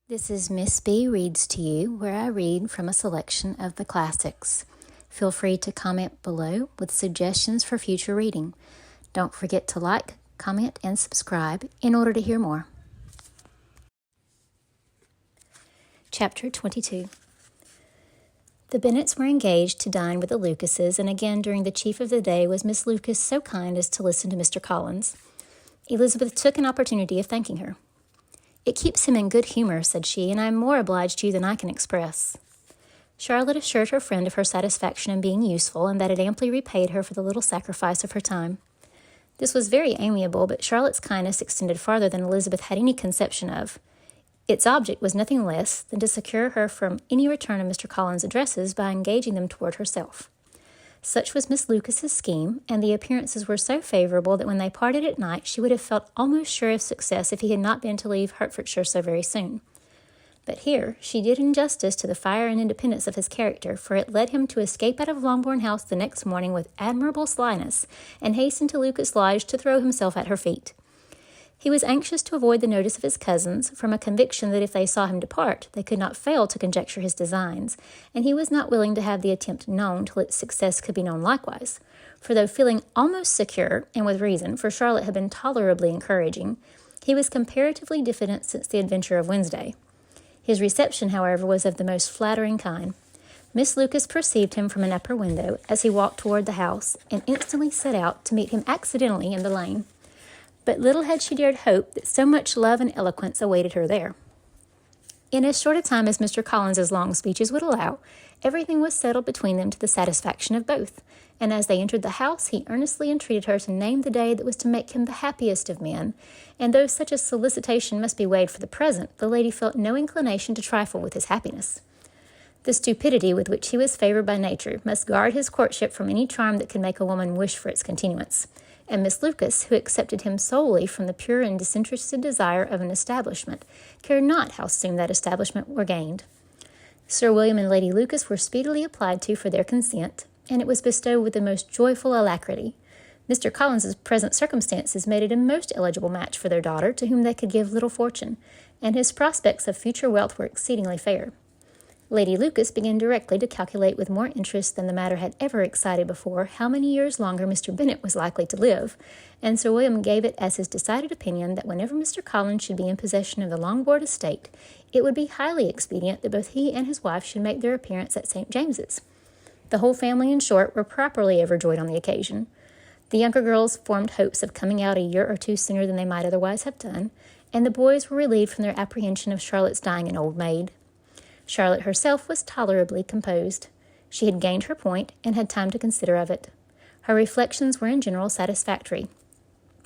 This is Miss B Reads to You, where I read from a selection of the classics. Feel free to comment below with suggestions for future reading. Don't forget to like, comment, and subscribe in order to hear more. Chapter 22. The Bennets were engaged to dine with the Lucases, and again during the chief of the day was Miss Lucas so kind as to listen to Mr. Collins. Elizabeth took an opportunity of thanking her. "It keeps him in good humor," said she, "and I am more obliged to you than I can express." Charlotte assured her friend of her satisfaction in being useful, and that it amply repaid her for the little sacrifice of her time. This was very amiable, but Charlotte's kindness extended farther than Elizabeth had any conception of. Its object was nothing less than to secure her from any return of Mr. Collins' addresses by engaging them toward herself. Such was Miss Lucas's scheme, and the appearances were so favorable that when they parted at night she would have felt almost sure of success if he had not been to leave Hertfordshire so very soon. But here she did injustice to the fire and independence of his character, for it led him to escape out of Longbourn House the next morning with admirable slyness, and hasten to Lucas Lodge to throw himself at her feet. He was anxious to avoid the notice of his cousins, from a conviction that if they saw him depart, they could not fail to conjecture his designs, and he was not willing to have the attempt known till its success could be known likewise. For though feeling almost secure, and with reason, for Charlotte had been tolerably encouraging, he was comparatively diffident since the adventure of Wednesday. His reception, however, was of the most flattering kind. Miss Lucas perceived him from an upper window as he walked toward the house, and instantly set out to meet him accidentally in the lane. But little had she dared hope that so much love and eloquence awaited her there. In as short a time as Mr. Collins's long speeches would allow, everything was settled between them to the satisfaction of both, and as they entered the house, he earnestly entreated her to name the day that was to make him the happiest of men, and though such a solicitation must be waived for the present, the lady felt no inclination to trifle with his happiness. The stupidity with which he was favored by nature must guard his courtship from any charm that could make a woman wish for its continuance, and Miss Lucas, who accepted him solely from the pure and disinterested desire of an establishment, cared not how soon that establishment were gained. Sir William and Lady Lucas were speedily applied to for their consent, and it was bestowed with the most joyful alacrity. Mr. Collins's present circumstances made it a most eligible match for their daughter, to whom they could give little fortune, and his prospects of future wealth were exceedingly fair. Lady Lucas began directly to calculate with more interest than the matter had ever excited before how many years longer Mr. Bennet was likely to live, and Sir William gave it as his decided opinion that whenever Mr. Collins should be in possession of the Longbourn estate, it would be highly expedient that both he and his wife should make their appearance at St. James's. The whole family, in short, were properly overjoyed on the occasion. The younger girls formed hopes of coming out a year or two sooner than they might otherwise have done, and the boys were relieved from their apprehension of Charlotte's dying an old maid. Charlotte herself was tolerably composed. She had gained her point, and had time to consider of it. Her reflections were in general satisfactory.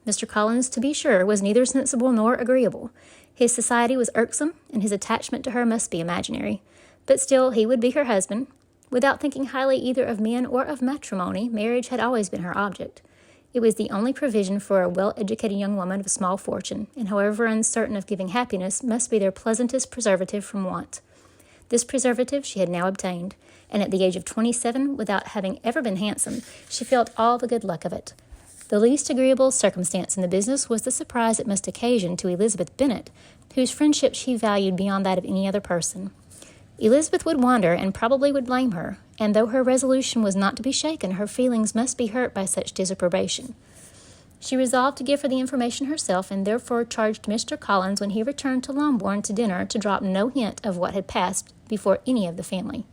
Mr. Collins, to be sure, was neither sensible nor agreeable. His society was irksome, and his attachment to her must be imaginary. But still he would be her husband. Without thinking highly either of men or of matrimony, marriage had always been her object. It was the only provision for a well-educated young woman of small fortune, and however uncertain of giving happiness, must be their pleasantest preservative from want. This preservative she had now obtained, and at the age of 27, without having ever been handsome, she felt all the good luck of it. The least agreeable circumstance in the business was the surprise it must occasion to Elizabeth Bennet, whose friendship she valued beyond that of any other person. Elizabeth would wonder, and probably would blame her, and though her resolution was not to be shaken, her feelings must be hurt by such disapprobation. She resolved to give her the information herself, and therefore charged Mr. Collins, when he returned to Longbourn to dinner, to drop no hint of what had passed before any of the family.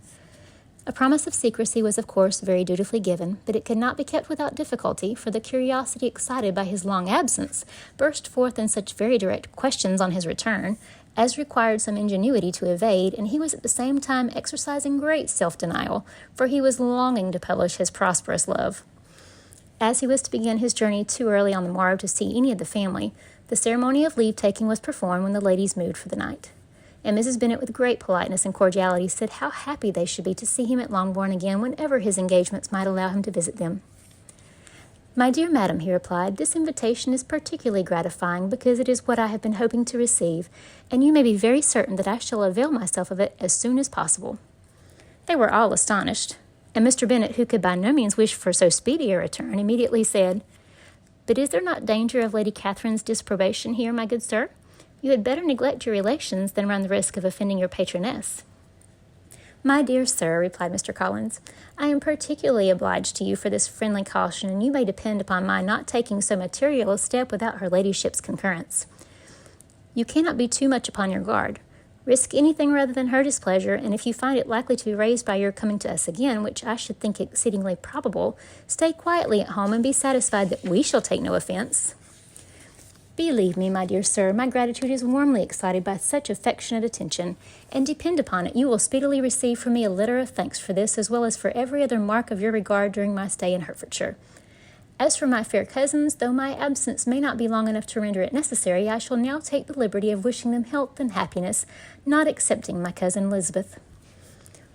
A promise of secrecy was, of course, very dutifully given, but it could not be kept without difficulty, for the curiosity excited by his long absence burst forth in such very direct questions on his return as required some ingenuity to evade, and he was at the same time exercising great self-denial, for he was longing to publish his prosperous love. As he was to begin his journey too early on the morrow to see any of the family, the ceremony of leave-taking was performed when the ladies moved for the night. And Mrs. Bennet, with great politeness and cordiality, said how happy they should be to see him at Longbourn again whenever his engagements might allow him to visit them. "My dear madam," he replied, "this invitation is particularly gratifying because it is what I have been hoping to receive, and you may be very certain that I shall avail myself of it as soon as possible." They were all astonished, and Mr. Bennet, who could by no means wish for so speedy a return, immediately said, "But is there not danger of Lady Catherine's disapprobation here, my good sir? You had better neglect your relations than run the risk of offending your patroness." "My dear sir," replied Mr. Collins, "I am particularly obliged to you for this friendly caution, and you may depend upon my not taking so material a step without her ladyship's concurrence. You cannot be too much upon your guard. Risk anything rather than her displeasure, and if you find it likely to be raised by your coming to us again, which I should think exceedingly probable, stay quietly at home and be satisfied that we shall take no offense." "Believe me, my dear sir, my gratitude is warmly excited by such affectionate attention, and depend upon it, you will speedily receive from me a letter of thanks for this, as well as for every other mark of your regard during my stay in Hertfordshire. As for my fair cousins, though my absence may not be long enough to render it necessary, I shall now take the liberty of wishing them health and happiness, not excepting my cousin Elizabeth."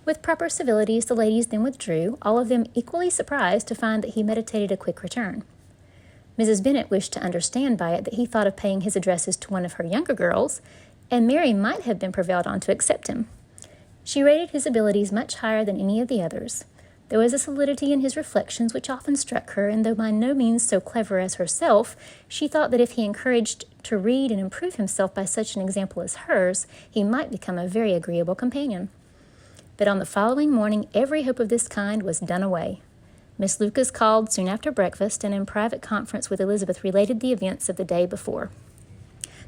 With proper civilities, the ladies then withdrew, all of them equally surprised to find that he meditated a quick return. Mrs. Bennet wished to understand by it that he thought of paying his addresses to one of her younger girls, and Mary might have been prevailed on to accept him. She rated his abilities much higher than any of the others. There was a solidity in his reflections which often struck her, and though by no means so clever as herself, she thought that if he encouraged to read and improve himself by such an example as hers, he might become a very agreeable companion. But on the following morning every hope of this kind was done away. Miss Lucas called soon after breakfast, and in private conference with Elizabeth related the events of the day before.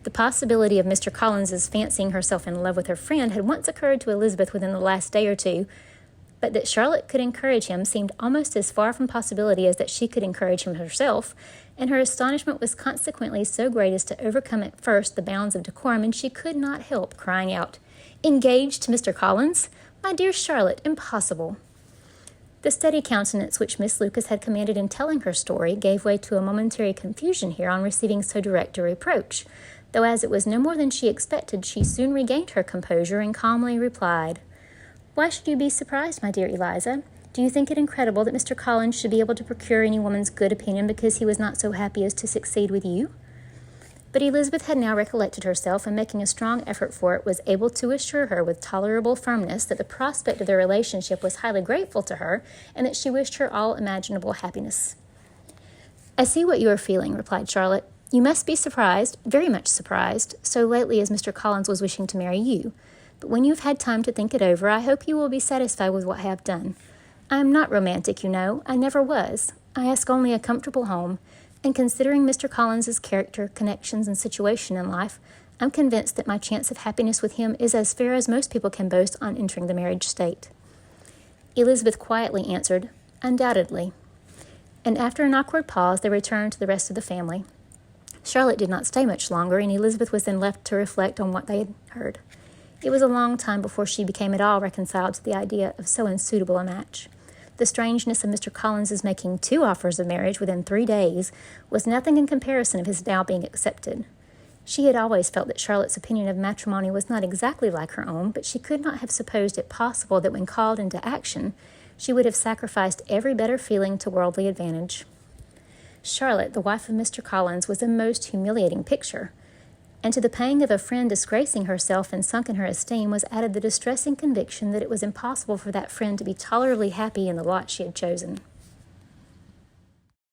The possibility of Mr. Collins's fancying herself in love with her friend had once occurred to Elizabeth within the last day or two, but that Charlotte could encourage him seemed almost as far from possibility as that she could encourage him herself, and her astonishment was consequently so great as to overcome at first the bounds of decorum, and she could not help crying out, "Engaged to Mr. Collins? My dear Charlotte, impossible!" The steady countenance which Miss Lucas had commanded in telling her story gave way to a momentary confusion here on receiving so direct a reproach, though as it was no more than she expected, she soon regained her composure and calmly replied, "Why should you be surprised, my dear Eliza? Do you think it incredible that Mr. Collins should be able to procure any woman's good opinion because he was not so happy as to succeed with you?" But Elizabeth had now recollected herself, and making a strong effort for it, was able to assure her with tolerable firmness that the prospect of their relationship was highly grateful to her, and that she wished her all imaginable happiness. "I see what you are feeling," replied Charlotte. "You must be surprised, very much surprised, so lately as Mr. Collins was wishing to marry you. But when you have had time to think it over, I hope you will be satisfied with what I have done. I am not romantic, you know. I never was. I ask only a comfortable home, and considering Mr. Collins's character, connections, and situation in life, I'm convinced that my chance of happiness with him is as fair as most people can boast on entering the marriage state." Elizabeth quietly answered, "Undoubtedly." And after an awkward pause, they returned to the rest of the family. Charlotte did not stay much longer, and Elizabeth was then left to reflect on what they had heard. It was a long time before she became at all reconciled to the idea of so unsuitable a match. The strangeness of Mr. Collins's making 2 offers of marriage within 3 days was nothing in comparison of his now being accepted. She had always felt that Charlotte's opinion of matrimony was not exactly like her own, but she could not have supposed it possible that when called into action, she would have sacrificed every better feeling to worldly advantage. Charlotte, the wife of Mr. Collins, was a most humiliating picture, and to the pang of a friend disgracing herself and sunk in her esteem was added the distressing conviction that it was impossible for that friend to be tolerably happy in the lot she had chosen.